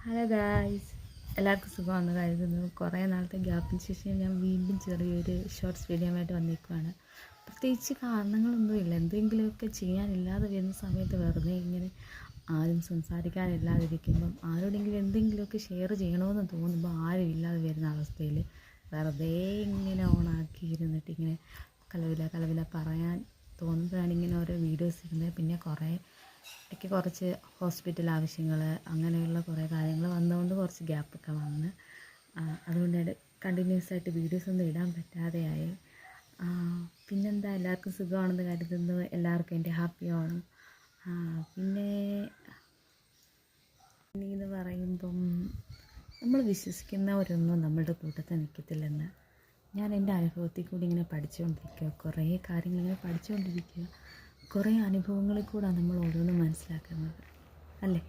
Hello guys, എല്ലാവർക്കും സുഖമാണെന്ന് കരുതുന്നു. കുറേ നാളത്തെ ഗ്യാപ്പിന് ശേഷം ഞാൻ വീണ്ടും ചെറിയൊരു ഷോർട്സ് വീഡിയോ ആയിട്ട് വന്നിരിക്കുകയാണ്. പ്രത്യേകിച്ച് കാരണങ്ങളൊന്നുമില്ല, എന്തെങ്കിലുമൊക്കെ ചെയ്യാനില്ലാതെ വരുന്ന സമയത്ത് വെറുതെ ഇങ്ങനെ ആരും സംസാരിക്കാനില്ലാതിരിക്കുമ്പം ആരോടെങ്കിലും എന്തെങ്കിലുമൊക്കെ ഷെയർ ചെയ്യണമെന്ന് തോന്നുമ്പോൾ ആരും ഇല്ലാതെ വരുന്ന അവസ്ഥയിൽ വെറുതെ ഇങ്ങനെ ഓണാക്കി ഇരുന്നിട്ട് ഇങ്ങനെ കലവില പറയാൻ തോന്നുമ്പോഴാണ് ഇങ്ങനെ ഓരോ വീഡിയോസ് ഇരുന്നത്. പിന്നെ എനിക്ക് കുറച്ച് ഹോസ്പിറ്റൽ ആവശ്യങ്ങൾ അങ്ങനെയുള്ള കുറേ കാര്യങ്ങൾ വന്നതുകൊണ്ട് കുറച്ച് ഗ്യാപ്പൊക്കെ വന്ന് അതുകൊണ്ട് കണ്ടിന്യൂസ് ആയിട്ട് വീഡിയോസ് ഒന്നും ഇടാൻ പറ്റാതെയായി. പിന്നെന്താ, എല്ലാവർക്കും സുഖമാണെന്ന് കരുതുന്നു. എല്ലാവർക്കും എൻ്റെ ഹാപ്പി ഓണം. പിന്നെ എന്ന് പറയുമ്പം നമ്മൾ വിശ്വസിക്കുന്നവരൊന്നും നമ്മളുടെ കൂട്ടത്തിൽ നിൽക്കത്തില്ലെന്ന് ഞാൻ എൻ്റെ അനുഭവത്തിൽ കൂടി ഇങ്ങനെ പഠിച്ചുകൊണ്ടിരിക്കുക. കുറേ കാര്യങ്ങളിങ്ങനെ പഠിച്ചുകൊണ്ടിരിക്കുക. കുറേ അനുഭവങ്ങളിൽ കൂടെ നമ്മൾ ഓരോന്നും മനസ്സിലാക്കുന്നത്, അല്ലേ?